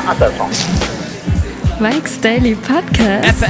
Not that song. Mike's Daily Podcast.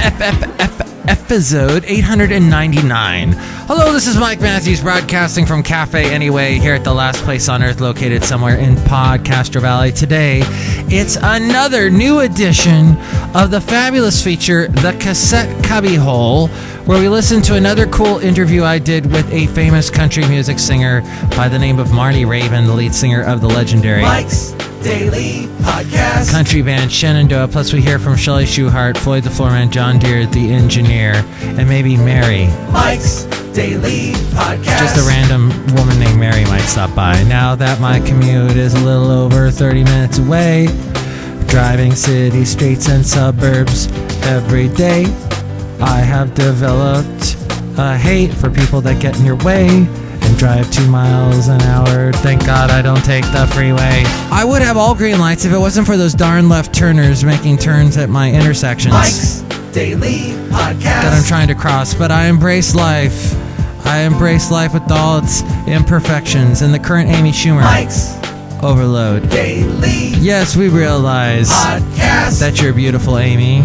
Episode 899. Hello, this is Mike Matthews broadcasting from Cafe Anyway here at the last place on earth located somewhere in Podcastro Valley. Today, it's another new edition of the fabulous feature, The Cassette Cubbyhole, where we listen to another cool interview I did with a famous country music singer by the name of Marty Raybon, the lead singer of the legendary Mike's Daily Podcast country band Shenandoah. Plus we hear from Chely Shoehart, Floyd the Floorman, John Deere the engineer, and maybe Mary. Mike's Daily Podcast. Just a random woman named Mary might stop by. Now that my commute is a little over 30 minutes away, driving city streets and suburbs every day, I have developed a hate for people that get in your way and drive 2 miles an hour. Thank God I don't take the freeway. I would have all green lights if it wasn't for those darn left turners making turns at my intersections. Mike's Daily Podcast. That I'm trying to cross, but I embrace life. I embrace life with all its imperfections and the current Amy Schumer Mike's overload. Daily Yes, we realize Podcast. that you're beautiful, Amy.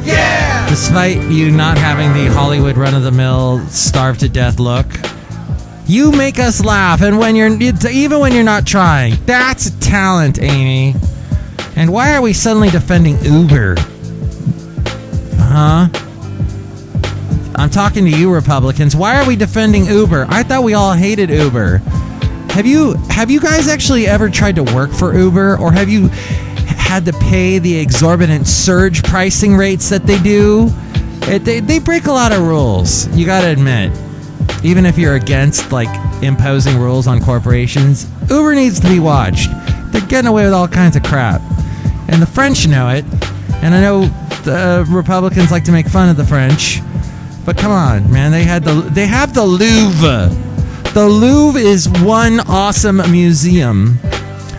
Yeah. Despite you not having the Hollywood run-of-the-mill starved-to-death look, you make us laugh, and even when you're not trying. That's talent, Amy. And why are we suddenly defending Uber? Huh? I'm talking to you, Republicans. Why are we defending Uber? I thought we all hated Uber. Have you guys actually ever tried to work for Uber, or have you had to pay the exorbitant surge pricing rates that they do? They break a lot of rules, you gotta admit. Even if you're against, like, imposing rules on corporations, Uber needs to be watched. They're getting away with all kinds of crap. And the French know it. And I know the Republicans like to make fun of the French. But come on, man, they have the Louvre. The Louvre is one awesome museum.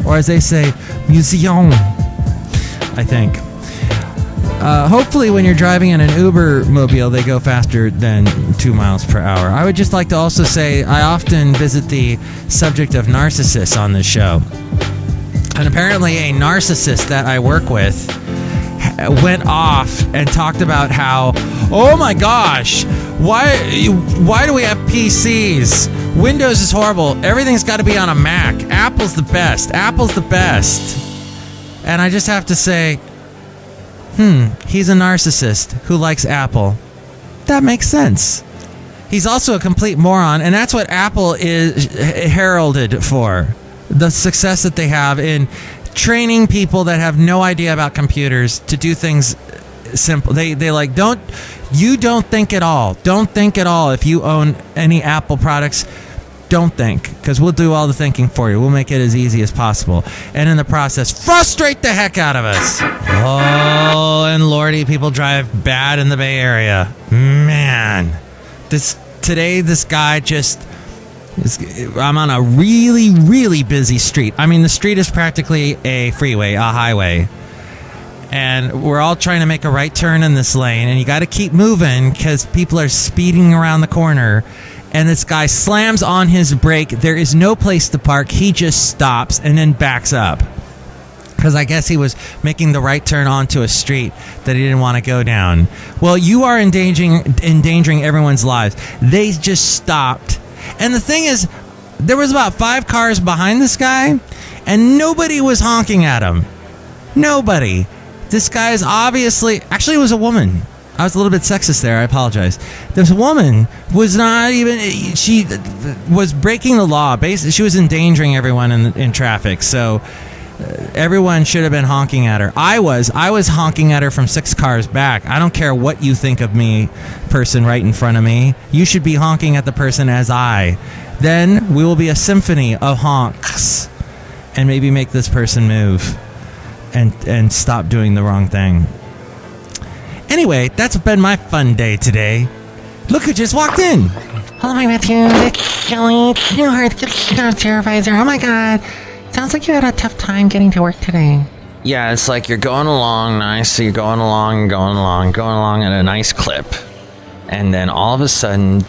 Or as they say, museum, I think. Hopefully when you're driving in an Ubermobile, they go faster than 2 miles per hour. I would just like to also say I often visit the subject of narcissists on this show. And apparently a narcissist that I work with went off and talked about how, oh my gosh, why do we have PCs? Windows is horrible. Everything's got to be on a Mac. Apple's the best. Apple's the best. And I just have to say, he's a narcissist who likes Apple. That makes sense. He's also a complete moron, and that's what Apple is heralded for. The success that they have in training people that have no idea about computers to do things simple. They like, don't think at all. Don't think at all if you own any Apple products. Don't think, because we'll do all the thinking for you. We'll make it as easy as possible. And in the process, frustrate the heck out of us. Oh, and lordy, people drive bad in the Bay Area. Man, this guy just... I'm on a really, really busy street. I mean, the street is practically a freeway, a highway. And we're all trying to make a right turn in this lane. And you got to keep moving because people are speeding around the corner. And this guy slams on his brake. There is no place to park. He just stops and then backs up. Because I guess he was making the right turn onto a street that he didn't want to go down. Well, you are endangering everyone's lives. They just stopped. And the thing is, there was about 5 cars behind this guy, and nobody was honking at him. Nobody. This guy is obviously... Actually, it was a woman. I was a little bit sexist there. I apologize. This woman was not even... She was breaking the law. Basically, she was endangering everyone in traffic. So everyone should have been honking at her. I was honking at her from 6 cars back. I don't care what you think of me, person right in front of me. You should be honking at the person as I. Then we will be a symphony of honks and maybe make this person move and stop doing the wrong thing. Anyway, that's been my fun day today. Look who just walked in. Hello, my Matthews. It's Chely Shoehart, the supervisor. Oh my God. Sounds like you had a tough time getting to work today. Yeah, it's like you're going along nice. So you're going along at a nice clip. And then all of a sudden,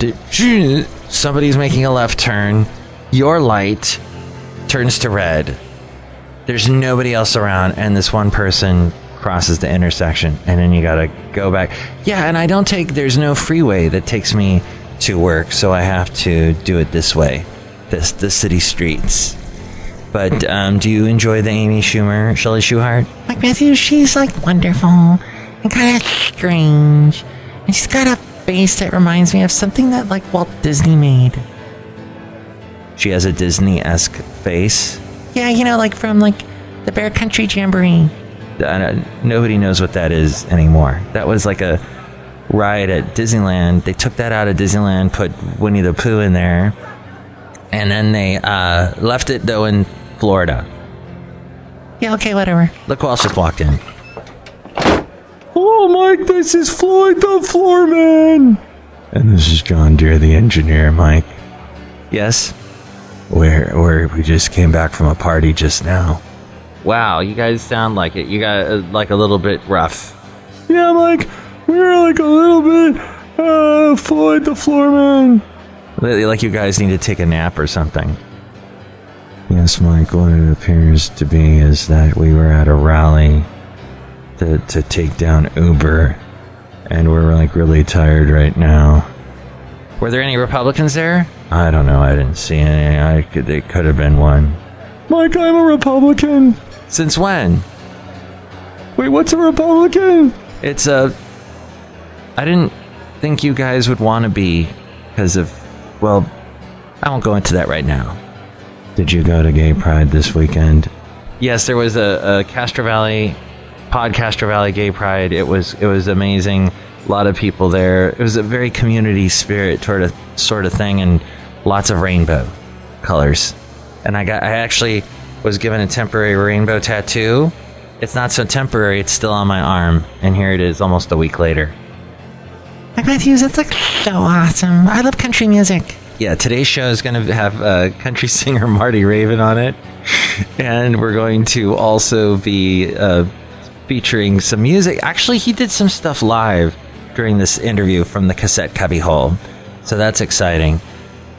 somebody's making a left turn. Your light turns to red. there's nobody else around, and this one person crosses the intersection, and then you gotta go back. Yeah, and there's no freeway that takes me to work, so I have to do it this way, the city streets. But do you enjoy the Amy Schumer, Chely Shoehart? Like, Matthew, she's like wonderful and kind of strange. And she's got a face that reminds me of something that like Walt Disney made. She has a Disney-esque face. Yeah, you know, like from like the Bear Country Jamboree. Nobody knows what that is anymore. That was like a ride at Disneyland. They took that out of Disneyland, put Winnie the Pooh in there, and then they left it though in Florida. Yeah, okay, whatever. Look who else just walked in. Oh, Mike, this is Floyd the Floorman. And this is John Deere, the engineer, Mike. Yes? Where we just came back from a party just now. Wow, you guys sound like it. You got like a little bit rough. Yeah, Mike, we're like a little bit Floyd the Floorman. Like you guys need to take a nap or something. Yes, Mike, what it appears to be is that we were at a rally to take down Uber, and we're like really tired right now. Were there any Republicans there? I don't know. I didn't see any. There could have been one. Mike, I'm a Republican. Since when? Wait, what's a Republican? It's I didn't think you guys would want to be because of, well, I won't go into that right now. Did you go to Gay Pride this weekend? Yes, there was a Castro Valley Gay Pride. It was amazing. A lot of people there. It was a very community spirit sort of thing, and lots of rainbow colors. And I actually was given a temporary rainbow tattoo. It's not so temporary, it's still on my arm, and here it is almost a week later. Like, Matthews, that's like so awesome. I love country music. Yeah, today's show is going to have country singer Marty Raybon on it, and we're going to also be featuring some music. Actually, he did some stuff live during this interview from the Cassette Cubbyhole, so that's exciting.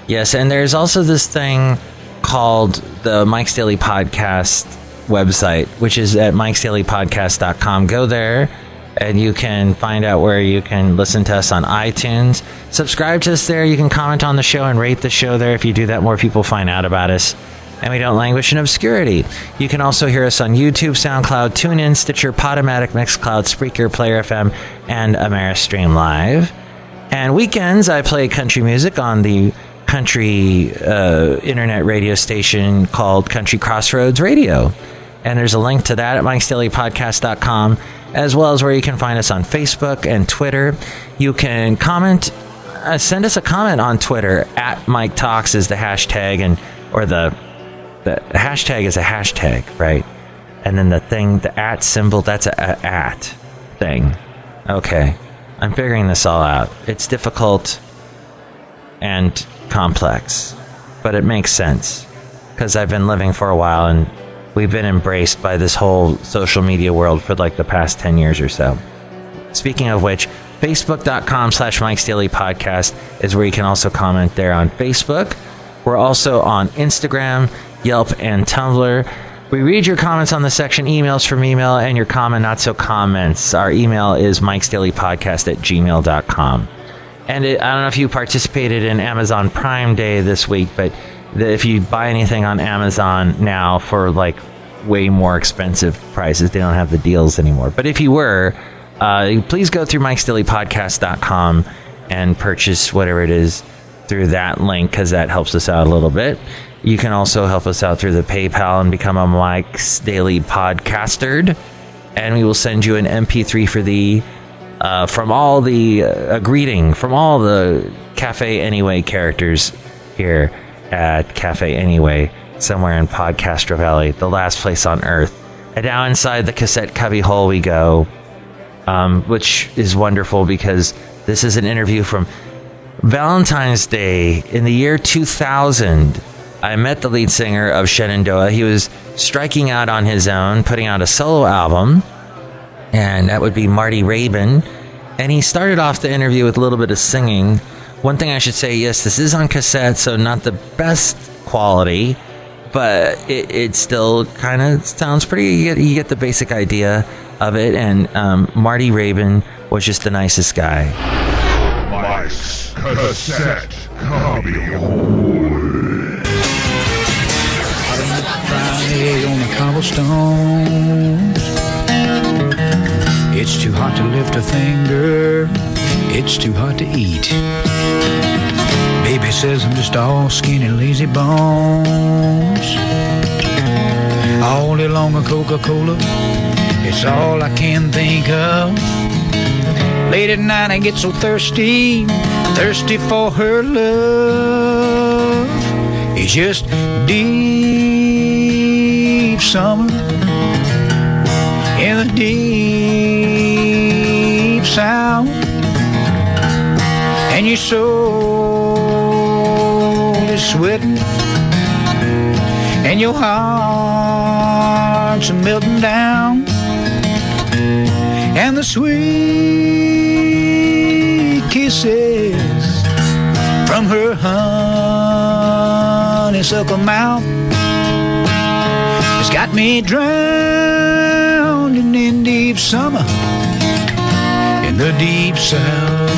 Yes, and there's also this thing called the Mike's Daily Podcast website, which is at mikesdailypodcast.com. Go there and you can find out where you can listen to us on iTunes. Subscribe to us there. You can comment on the show and rate the show there. If you do that, more people find out about us, and we don't languish in obscurity. You can also hear us on YouTube, SoundCloud, TuneIn, Stitcher, Podomatic, Mixcloud, Spreaker, Player FM, and Ameristream Live. And weekends, I play country music on the country internet radio station called Country Crossroads Radio. And there's a link to that at mikesdailypodcast.com, as well as where you can find us on Facebook and Twitter. You can comment, send us a comment on Twitter. At Mike Talks is the hashtag, or the hashtag is a hashtag, right? And then the at symbol, that's a at thing. Okay, I'm figuring this all out. It's difficult and complex, but it makes sense because I've been living for a while and we've been embraced by this whole social media world for like the past 10 years or so. Speaking of which, facebook.com/Mike's Daily Podcast is where you can also comment there on Facebook. We're also on Instagram, Yelp, and Tumblr. We read your comments on the section emails from email and your comment not so comments. Our email is mikesdailypodcast@gmail.com. And I don't know if you participated in Amazon Prime Day this week, but if you buy anything on Amazon now for like way more expensive prices, they don't have the deals anymore. But if you were, please go through mikesdailypodcast.com and purchase whatever it is through that link, because that helps us out a little bit. You can also help us out through the PayPal and become a Mike's Daily Podcaster, and we will send you an MP3 for the from all the a greeting from all the Cafe Anyway characters here at Cafe Anyway, somewhere in Podcastro Valley, the last place on earth. And now inside the cassette cubbyhole we go, which is wonderful because this is an interview from Valentine's Day in the year 2000. I met the lead singer of Shenandoah. He was striking out on his own, putting out a solo album, and that would be Marty Raybon. And he started off the interview with a little bit of singing. One thing I should say, yes, this is on cassette, so not the best quality, but it still kind of sounds pretty. You get the basic idea of it, and Marty Raybon was just the nicest guy. Mike's Cassette Cubbyhole. Friday on the cobblestones. It's too hot to lift a finger. It's too hot to eat. Baby says I'm just all skinny, lazy bones. All day long a Coca-Cola, it's all I can think of. Late at night I get so thirsty, thirsty for her love. It's just deep summer in the deep south, and your soul is sweating, and your heart's melting down, and the sweet kisses from her honeysuckle mouth has got me drowning in deep summer in the deep south.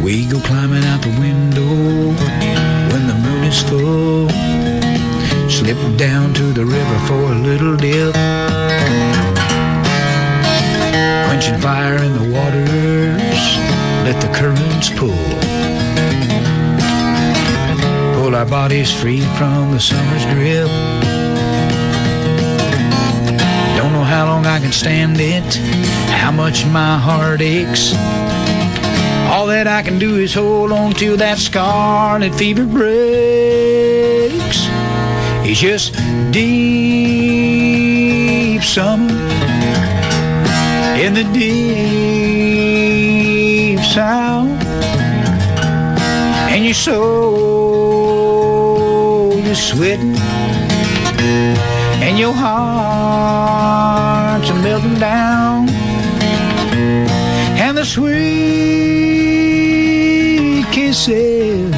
We go climbing out the window when the moon is full, slip down to the river for a little dip, quenching fire in the waters, let the currents pull our bodies free from the summer's grip. Don't know how long I can stand it, how much my heart aches. All that I can do is hold on till that scarlet fever breaks. It's just deep summer in the deep south, and your soul is sweating, and your heart's melting down, and the sweet kisses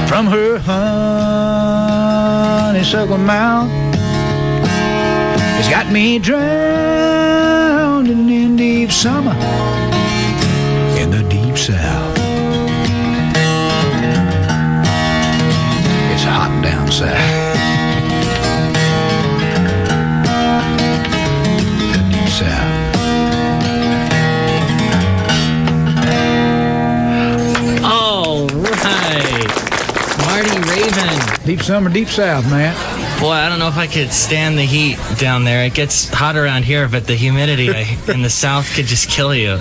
from her honeysuckle mouth has got me drowning in deep summer in the deep south. It's hot down south. The deep south. All right. Marty Raybon. Deep summer, deep south, man. Boy, I don't know if I could stand the heat down there. It gets hot around here, but the humidity in the south could just kill you.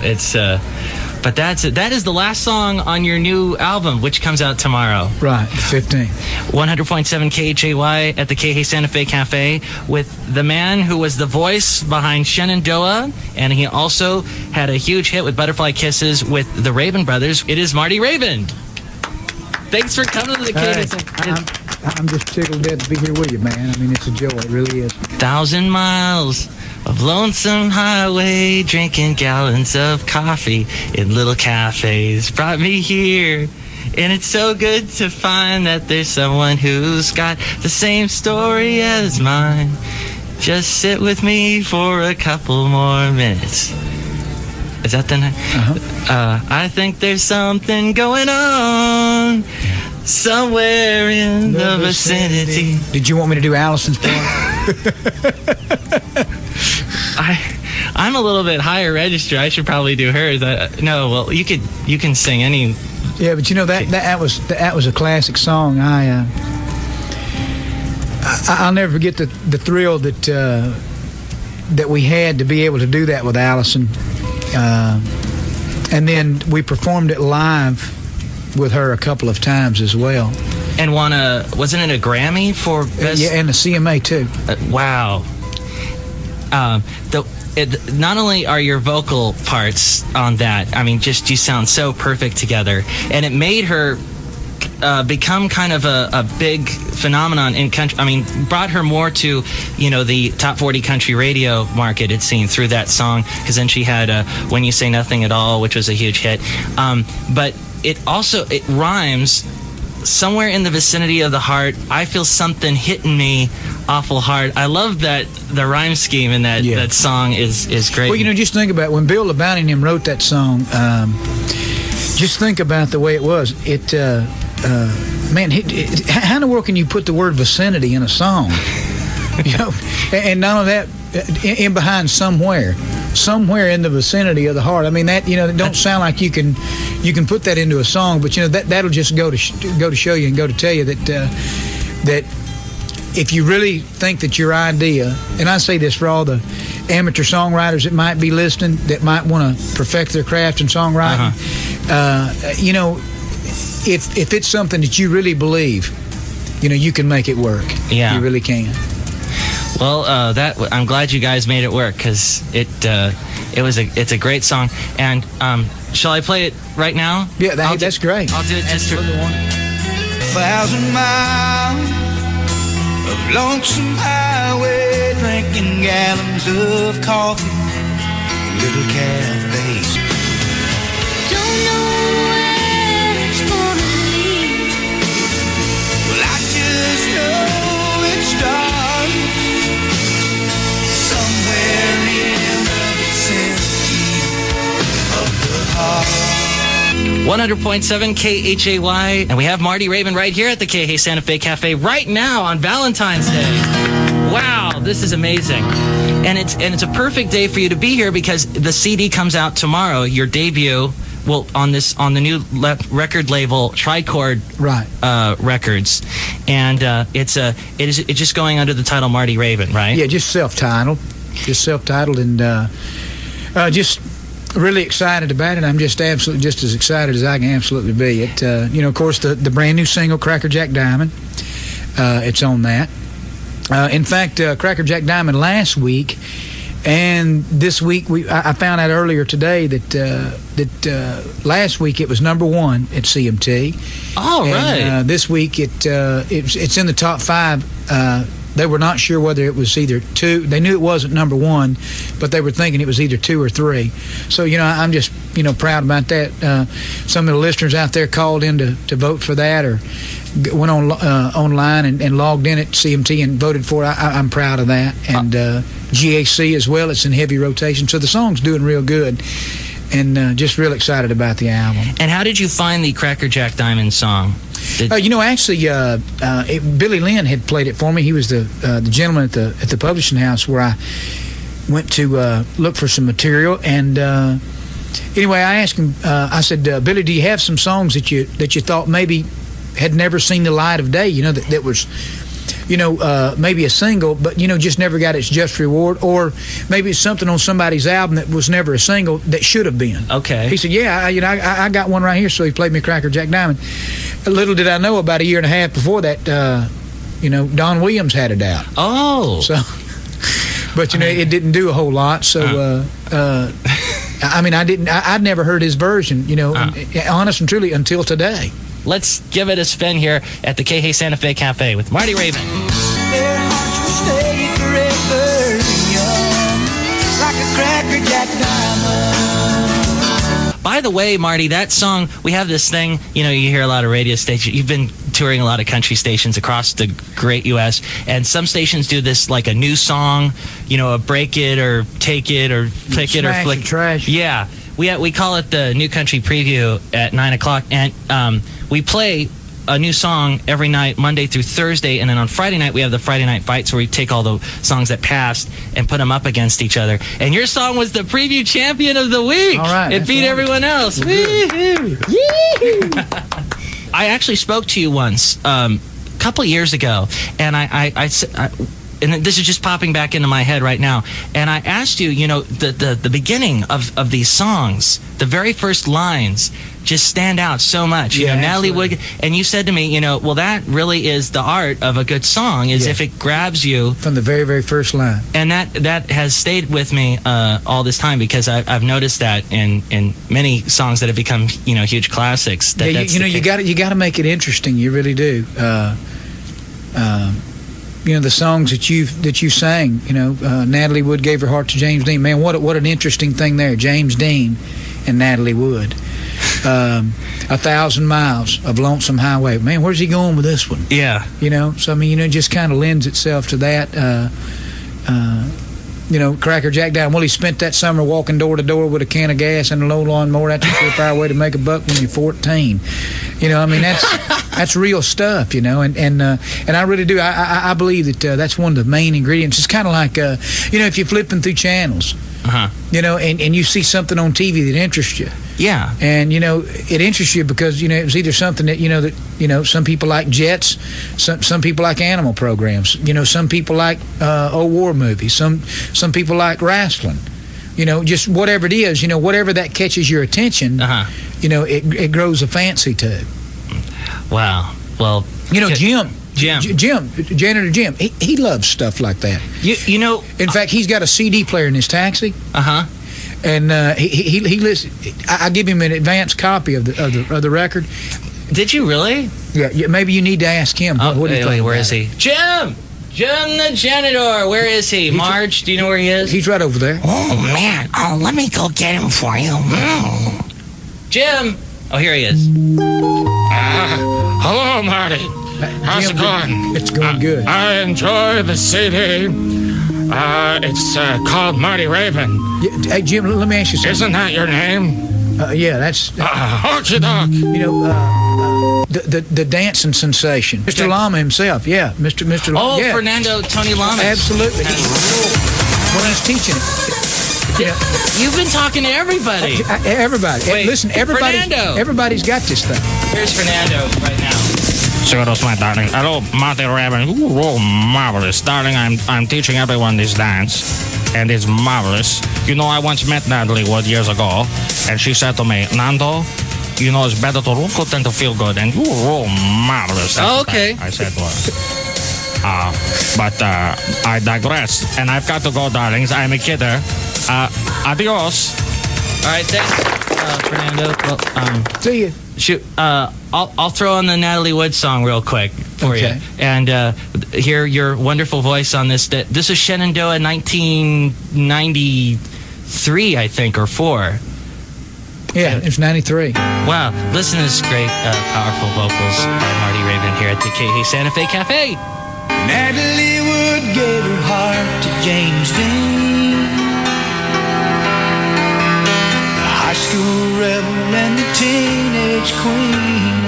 But that's it. That is the last song on your new album, which comes out tomorrow. Right, the 15th. 100.7 KHAY at the KH Santa Fe Cafe with the man who was the voice behind Shenandoah, and he also had a huge hit with Butterfly Kisses with the Raybon Brothers. It is Marty Raybon. Thanks for coming to the KH. I'm just tickled dead to be here with you, man. I mean, it's a joy. It really is. 1,000 miles of lonesome highway, drinking gallons of coffee in little cafes brought me here. And it's so good to find that there's someone who's got the same story as mine. Just sit with me for a couple more minutes. Is that the night? I think there's something going on somewhere in the vicinity. Did you want me to do Allison's part? I'm a little bit higher register. I should probably do hers. No, well, you can sing any. Yeah, but you know that was a classic song. I'll never forget the thrill that we had to be able to do that with Allison, and then we performed it live with her a couple of times as well. And wasn't it a Grammy for best? Yeah, and a CMA too. Wow. Not only are your vocal parts on that, I mean, just you sound so perfect together, and it made her become kind of a big phenomenon in country. I mean, brought her more to, the top 40 country radio market, it seemed, through that song, because then she had When You Say Nothing at All, which was a huge hit. But it rhymes somewhere in the vicinity of the heart. I feel something hitting me awful hard. I love that the rhyme scheme in that song is great. Well, just think about when Bill LeBounty and him wrote that song. Just think about the way it was. How in the world can you put the word vicinity in a song? And none of that in behind somewhere in the vicinity of the heart. I mean, that it don't sound like you can put that into a song, but that'll just go to show you and go to tell you that if you really think that your idea, and I say this for all the amateur songwriters that might be listening, that might want to perfect their craft in songwriting, if it's something that you really believe, you can make it work. Yeah, you really can. Well, I'm glad you guys made it work, because it's a great song. And shall I play it right now? Yeah, that's great. I'll do it just for 1,000 miles of lonesome highway, drinking gallons of coffee, little cafes. Don't know where it's gonna lead. Well, I just know it starts somewhere in the vicinity of the heart. 100.7 KHAY, and we have Marty Raybon right here at the KHAY Santa Fe Cafe right now on Valentine's Day. Wow, this is amazing. And it's a perfect day for you to be here, because the CD comes out tomorrow, your debut, on the new record label Tricord Records, and it's just going under the title Marty Raybon, right? Yeah, just self-titled, and just really excited about it. I'm just as excited as I can absolutely be. It, of course, the brand new single Cracker Jack Diamond, it's on that. In fact, Cracker Jack Diamond last week and this week, I found out earlier today that last week it was #1 at CMT. Oh, right. And this week it's in the top 5. They were not sure whether it was either 2. They knew it wasn't #1, but they were thinking it was either 2 or 3. So, I'm just, proud about that. Some of the listeners out there called in to vote for that, or went on online and logged in at CMT and voted for it. I'm proud of that. And GAC as well. It's in heavy rotation. So the song's doing real good. And just real excited about the album. And how did you find the Cracker Jack Diamond song? Actually, Billy Lynn had played it for me. He was the gentleman at the publishing house where I went to look for some material. And anyway, I asked him. I said, Billy, do you have some songs that you thought maybe had never seen the light of day? That was, maybe a single, but just never got its just reward, or maybe it's something on somebody's album that was never a single that should have been. Okay. He said, yeah, I got one right here. So he played me Cracker Jack Diamond. Little did I know, about a year and a half before that, Don Williams had it out. Oh. So, but it didn't do a whole lot. So, I'd never heard his version. Honest and truly, until today. Let's give it a spin here at the KHAY Santa Fe Cafe with Marty Raybon. Their hearts will stay forever young, like a Cracker Jack Diamond. By the way, Marty, that song, we have this thing, you hear a lot of radio stations. You've been touring a lot of country stations across the great U.S., and some stations do this like a new song, a break it or take it or pick it or flick. Trash. Yeah. We call it the New Country Preview at 9 o'clock, and we play a new song every night, Monday through Thursday, and then on Friday night we have the Friday Night Fights, where we take all the songs that passed and put them up against each other. And your song was the Preview Champion of the Week. All right, it beat everyone else. Woo-hoo. I actually spoke to you once, a couple years ago, and and this is just popping back into my head right now. And I asked you, the beginning of these songs, the very first lines just stand out so much. Natalie Wood, and you said to me, well, that really is the art of a good song, is if it grabs you from the very, very first line. And that has stayed with me all this time, because I've noticed that in many songs that have become huge classics. You got to make it interesting. You really do. The songs that you sang. Natalie Wood gave her heart to James Dean. Man, what an interesting thing there. James Dean and Natalie Wood. 1,000 miles of lonesome highway. Man, where's he going with this one? Yeah. So I mean, it just kind of lends itself to that. Cracker Jack down. Well, he spent that summer walking door to door with a can of gas and a low lawnmower. That's a surefire way to make a buck when you're 14. I mean, that's real stuff. And I really do. I believe that that's one of the main ingredients. It's kind of like if you're flipping through channels, and you see something on TV that interests you. Yeah. And it interests you because it was either something that some people like jets, some people like animal programs, some people like old war movies, some people like wrestling, just whatever it is, whatever that catches your attention, it grows a fancy to. Wow. Well, Jim, Janitor Jim, he loves stuff like that. In fact, he's got a CD player in his taxi. And he listens. I give him an advance copy of the record. Did you really? Yeah. Maybe you need to ask him. What do you think? Where is he? Jim the janitor. Where is he? Marge, do you know where he is? He's right over there. Oh, man. Oh, let me go get him for you. Jim. Oh, here he is. Hello, Marty. How's it going? It's going good. I enjoy the CD. It's called Marty Raybon. Hey, Jim, let me ask you something. Isn't that your name? Yeah, that's... Okie doke. The dancing sensation. Mr. Lama himself, yeah. Mr. Lama. Oh, yeah. Fernando Tony Lama. Absolutely. When I was teaching it. You've been talking to everybody. Everybody. Wait, listen, everybody's got this thing. Here's Fernando right now. Saludos, my darling. Hello, Marty Raybon. Ooh, oh, marvelous. Darling, I'm teaching everyone this dance, and it's marvelous. I once met Natalie Wood years ago, and she said to me, Nando, it's better to look good than to feel good, and oh, marvelous. Oh, okay. I said to her. But I digress, and I've got to go, darlings. I'm a kidder. Adios. All right, thanks, Fernando. Well, see you. Shoot, I'll throw on the Natalie Wood song real quick for you, and hear your wonderful voice on this. This is Shenandoah, 1993, I think, or 4. Yeah, it's 93. Wow, listen to this great, powerful vocals by Marty Raybon here at the KH Santa Fe Cafe. Natalie Wood gave her heart to James Dean, the high school rebel and the teenage queen.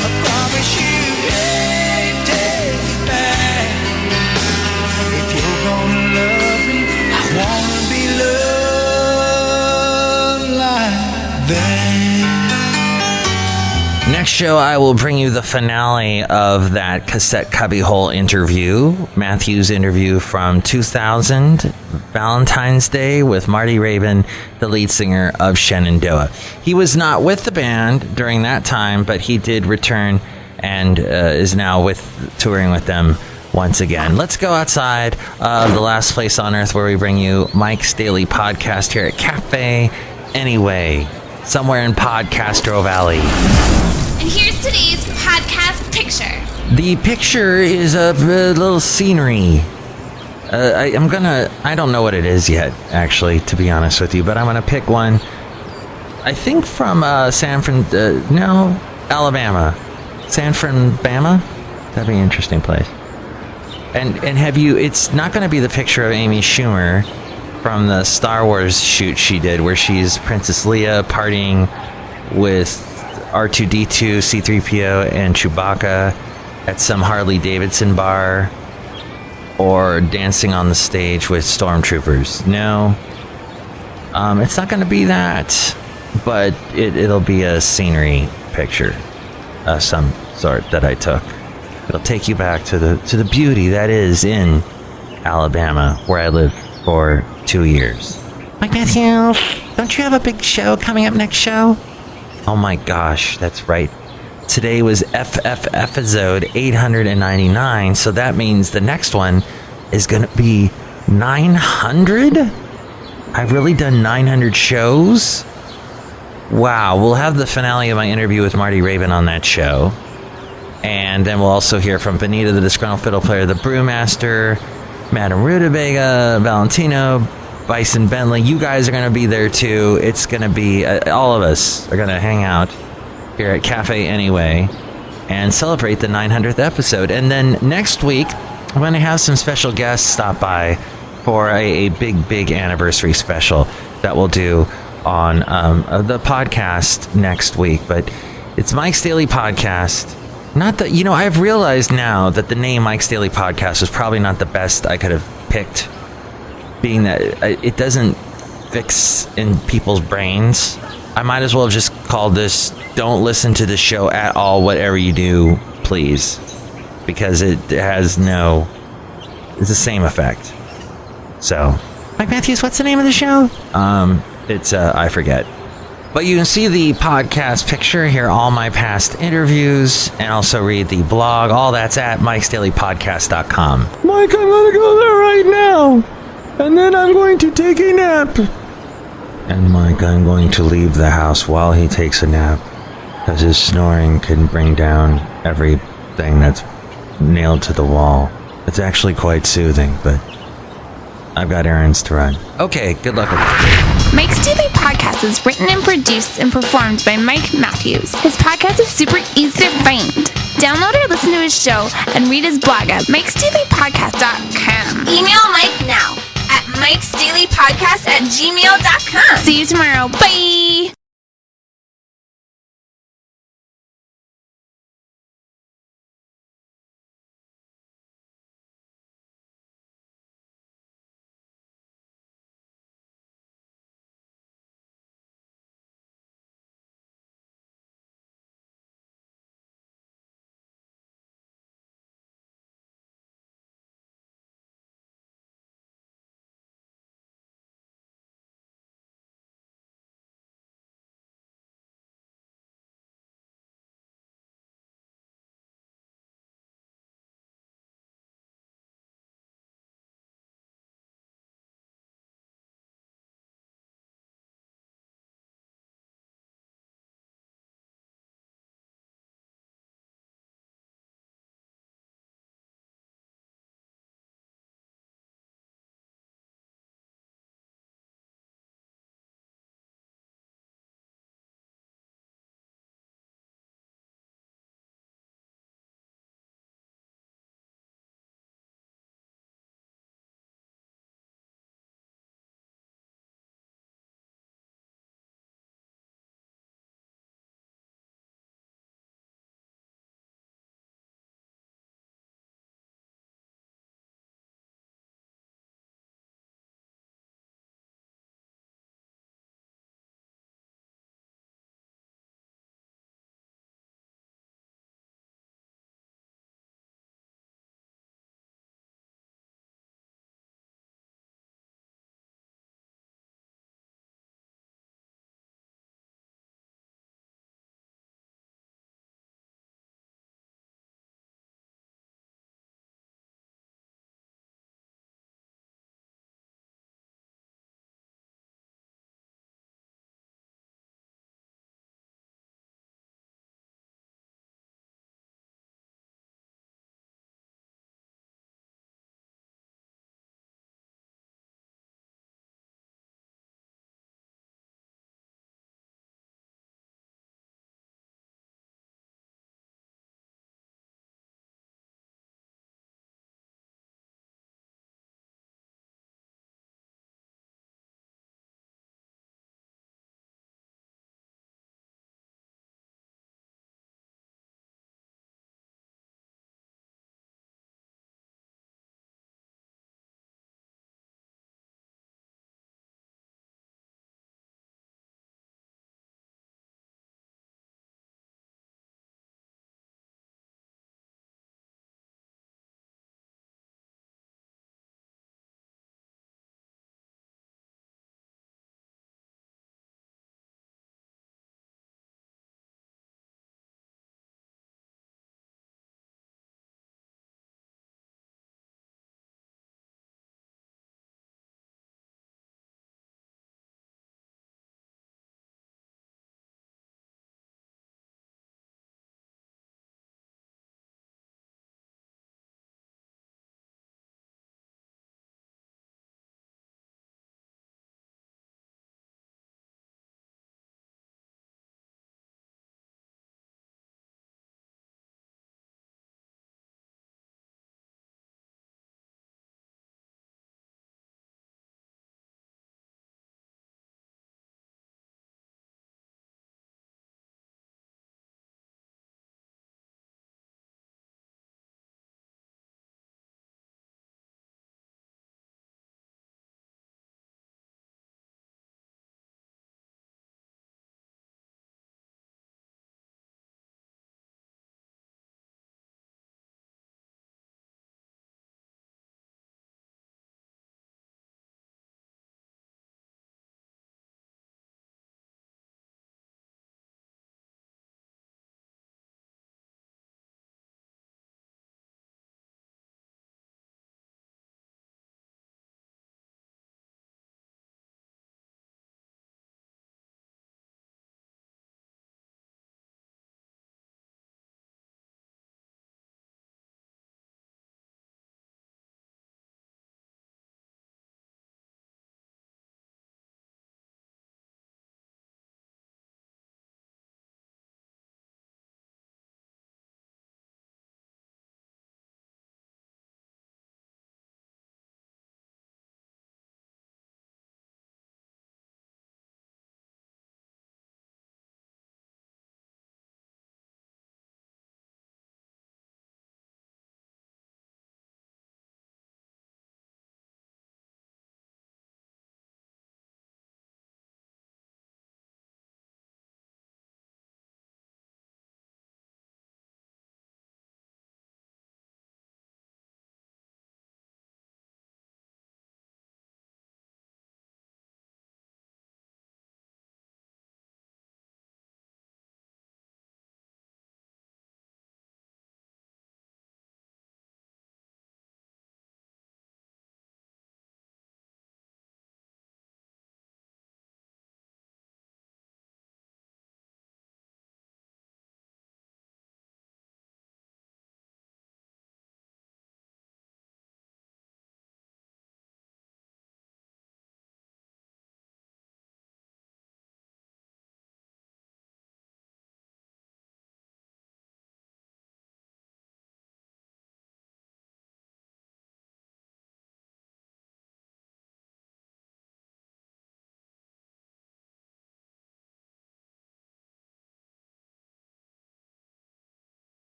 I promise you can't take it back. If you're gonna love me, I wanna be loved like that. Next show, I will bring you the finale of that cassette cubbyhole interview, Matthew's interview from 2000, Valentine's Day, with Marty Raybon, the lead singer of Shenandoah. He was not with the band during that time, but he did return and is now touring with them once again. Let's go outside of the last place on earth where we bring you Mike's Daily Podcast here at Cafe Anyway, somewhere in Podcastro Valley. And here's today's podcast picture. The picture is a little scenery. I don't know what it is yet, actually, to be honest with you, but I'm gonna pick one. I think from Alabama. San Fran-bama? That'd be an interesting place. And it's not gonna be the picture of Amy Schumer from the Star Wars shoot she did, where she's Princess Leia partying with R2-D2, C-3PO, and Chewbacca at some Harley-Davidson bar, or dancing on the stage with stormtroopers. No, it's not going to be that, but it'll be a scenery picture of some sort that I took. It'll take you back to the beauty that is in Alabama, where I lived for 2 years. Mike Matthews, don't you have a big show coming up next show? Oh my gosh, that's right. Today was episode 899, so that means the next one is going to be 900? I've really done 900 shows? Wow, we'll have the finale of my interview with Marty Raybon on that show. And then we'll also hear from Benita, the disgruntled fiddle player, the brewmaster, Madame Rutabaga, Valentino, Bison Bentley. You guys are going to be there too. It's going to be, all of us are going to hang out here at Cafe Anyway and celebrate the 900th episode. And then next week, I'm going to have some special guests stop by for a big anniversary special that we'll do on the podcast next week. But it's Mike's Daily Podcast. Not that, I've realized now that the name Mike's Daily Podcast was probably not the best I could have picked, being that it doesn't fix in people's brains. I might as well have just called this "Don't Listen to the Show at All, Whatever You Do, Please," because it's the same effect. So, Mike Matthews, what's the name of the show? I forget. But you can see the podcast picture, hear all my past interviews, and also read the blog. All that's at mikesdailypodcast.com. Mike, I'm going to go there right now. And then I'm going to take a nap. And Mike, I'm going to leave the house while he takes a nap, because his snoring can bring down everything that's nailed to the wall. It's actually quite soothing, but I've got errands to run. Okay, good luck with it. Mike's Daily Podcast is written and produced and performed by Mike Matthews. His podcast is super easy to find. Download or listen to his show and read his blog at mikesdailypodcast.com. Email Mike now at mikesdailypodcast@gmail.com. See you tomorrow. Bye!